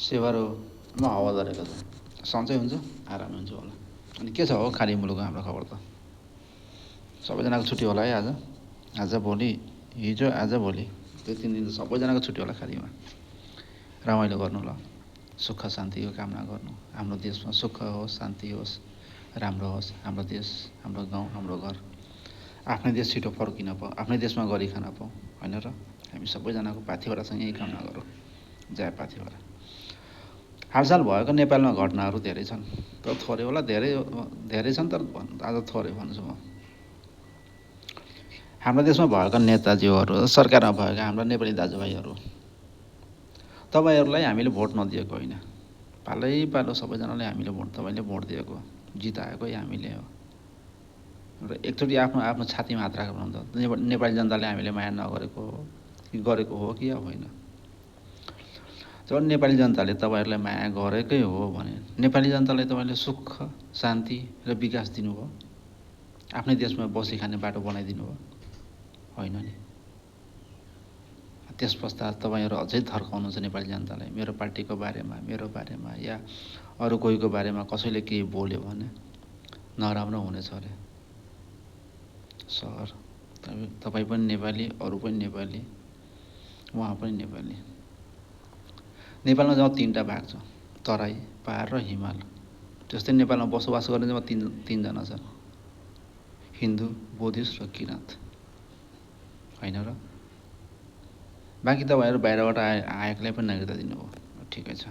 सेवारोमा हावा झरेको छ, सन्चै हुन्छ, आरामै हुन्छ होला। अनि के छ हो खाडी मुलुकको हाम्रो खबर त? सबैजनाको छुट्टी होला है आज भोलि, हिजो आज भोलि, त्यो 3 दिन त सबैजनाको छुट्टी होला खाडीमा। रमाइलो गर्नु ल, सुख शान्तिको कामना गर्नु। हाम्रो देशमा सुख होस्, शान्ति होस्, राम्रो होस्, हाम्रो देश, हाम्रो गाउँ, हाम्रो घर। आफ्नै देश छिटो फर्किन पाऊँ, आफ्नै देशमा गरी खान पाऊँ, होइन र? हामी सबैजनाको पाथिभरासँग यही कामना गरौँ। जय पाथिभरा। हालसाल भएको नेपालमा घटनाहरू धेरै छन्, तर थोरै होला, धेरै छन्, तर आज थोरै भन्छु म। हाम्रो देशमा भएका नेताजीहरू, सरकारमा भएका हाम्रा नेपाली दाजुभाइहरू, तपाईँहरूलाई हामीले भोट नदिएको होइन, पालो सबैजनाले हामीले तपाईँले भोट दिएको, जिताएकै हामीले हो। र एकचोटि आफ्नो छातीमा हात राख्नु त नेपाली जनताले हामीले माया नगरेको हो कि गरेको हो कि होइन? जब नेपाली जनताले तपाईँहरूलाई माया गरेकै हो भने नेपाली जनतालाई तपाईँले सुख, शान्ति र विकास दिनुभयो, आफ्नै देशमा बसी खाने बाटो बनाइदिनु भयो, होइन नि? त्यस पश्चात तपाईँहरू अझै थर्काउनुहुन्छ नेपाली जनतालाई, मेरो पार्टीको बारेमा, मेरो बारेमा या अरू कोहीको बारेमा कसैले केही बोल्यो भने नराम्रो हुनेछ अरे। सर, तपाईँ पनि नेपाली, अरू पनि नेपाली, उहाँ पनि नेपाली। नेपालमा जब 3टा भाग छ, तराई, पहाड र हिमाल। त्यस्तै नेपालमा बसोबास गर्ने जम्मा 3जना छन्, हिन्दू, बुद्धिस्ट र किराँत, होइन र? बाँकी तपाईँहरू बाहिरबाट आएकोलाई पनि नागरिकता दिनुभयो, ठिकै छ।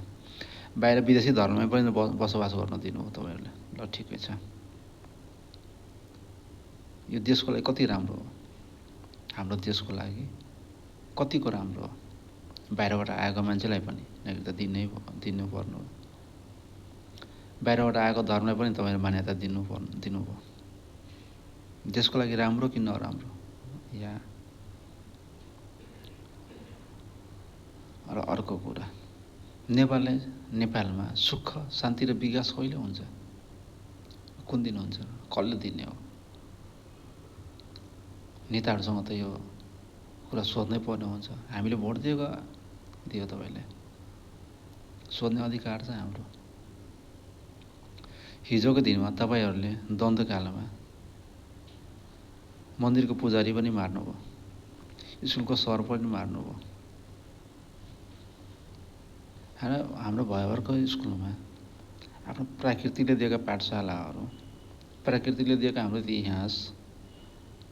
बाहिर विदेशी धर्ममै पनि बसोबास गर्न दिनुभयो तपाईँहरूले, ल ठिकै छ। यो देशको लागि कति राम्रो हो, हाम्रो देशको लागि कतिको राम्रो हो। बाहिरबाट आएको मान्छेलाई पनि नागरिकता दिनुपर्नु हो। बाहिरबाट आएको धर्मलाई पनि तपाईँहरू मान्यता दिनुभयो। देशको लागि राम्रो कि नराम्रो? या र अर्को कुरा, नेपालमा सुख, शान्ति र विकास कहिले हुन्छ? कुन दिन हुन्छ? कसले दिने हो? नेताहरूसँग त यो कुरा सोध्नै पर्ने हुन्छ। हामीले भोट दियो तपाईँले, सोध्ने अधिकार छ हाम्रो। हिजोको दिनमा तपाईँहरूले द्वन्द्वकालमा मन्दिरको पुजारी पनि मार्नुभयो, स्कुलको सर पनि मार्नुभयो। हाम्रो भयभरको स्कुलमा आफ्नो प्रकृतिले दिएका पाठशालाहरू, प्रकृतिले दिएका हाम्रो इतिहास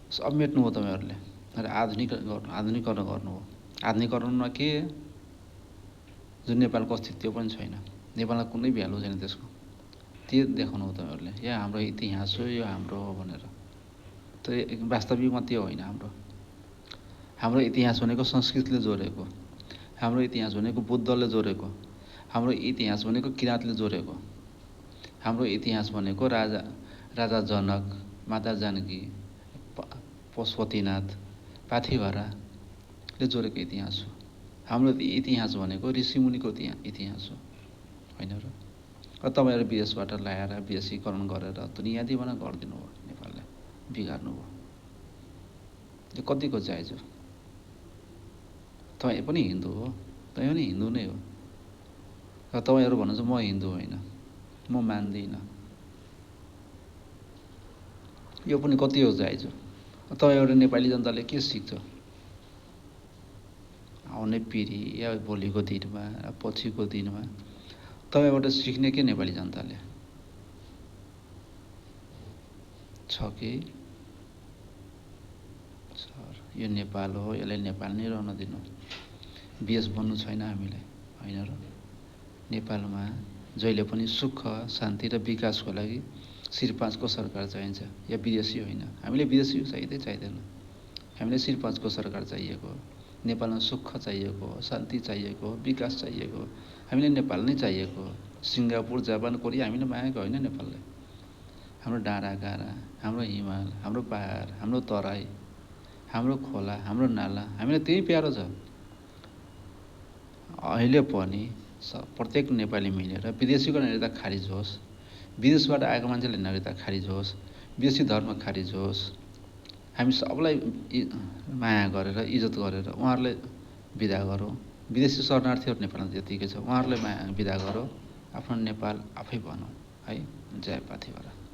सब मेट्नुभयो तपाईँहरूले र आधुनिकरण गर्नुभयो। आधुनिकरणमा के? जुन नेपालको अस्तित्व पनि छैन, नेपालमा कुनै भ्यालु छैन त्यसको, त्यो देखाउनु हो तपाईँहरूले। या हाम्रो इतिहास हो, यो हाम्रो हो भनेर। त्यो वास्तविकमा त्यो होइन। हाम्रो इतिहास भनेको संस्कृतले जोडेको, हाम्रो इतिहास भनेको बुद्धले जोडेको, हाम्रो इतिहास भनेको किराँतले जोडेको, हाम्रो इतिहास भनेको राजा जनक, माता जानकी, पशुपतिनाथ, पाथिभराले जोडेको इतिहास हो। हाम्रो इतिहास भनेको ऋषिमुनिको इतिहास हो, होइन र? तपाईँहरू विदेशबाट ल्याएर विदेशीकरण गरेर दुनियाँदीबाट गरिदिनु भयो, नेपाललाई बिगार्नु भयो। यो कतिको जायज हो? तपाईँ पनि हिन्दू हो, तपाईँ पनि हिन्दू नै हो, र तपाईँहरू भन्नुहुन्छ म हिन्दू होइन, म मान्दिनँ। यो पनि कति हो जायज हो? तपाईँबाट नेपाली जनताले के सिक्छ? आउने पिँढी या भोलिको दिनमा, पछिको दिनमा तपाईँबाट सिक्ने के नेपाली जनताले छ कि? सर, यो नेपाल हो, यसलाई नेपाल नै रहन दिनु, विदेश बन्नु छैन हामीलाई, होइन र? नेपालमा जहिले पनि सुख, शान्ति र विकासको लागि शिर-5को सरकार चाहिन्छ, या विदेशी होइन। हामीले विदेशी चाहिँदैन, हामीलाई शिर-5को सरकार चाहिएको हो। नेपालमा सुख चाहिएको हो, शान्ति चाहिएको हो, विकास चाहिएको हो। हामीलाई नेपाल नै चाहिएको हो। सिङ्गापुर, जापान, कोरिया हामीले मागेको होइन नेपाललाई। हाम्रो डाँडाकाँडा, हाम्रो हिमाल, हाम्रो पहाड, हाम्रो तराई, हाम्रो खोला, हाम्रो नाला, हामीलाई त्यही प्यारो छ। अहिले पनि प्रत्येक नेपाली मिलेर विदेशीको नागरिकता खारिज होस्, विदेशबाट आएको मान्छेले नागरिकता खारिज होस्, विदेशी धर्म खारिज होस्, हामी सबलाई माया गरेर, इज्जत गरेर उहाँहरूलाई बिदा गरौँ। विदेशी शरणार्थीहरू नेपालमा जतिकै छ उहाँहरूलाई बिदा गरौँ, आफ्नो नेपाल आफै भनौँ है। जय पाथिभरा।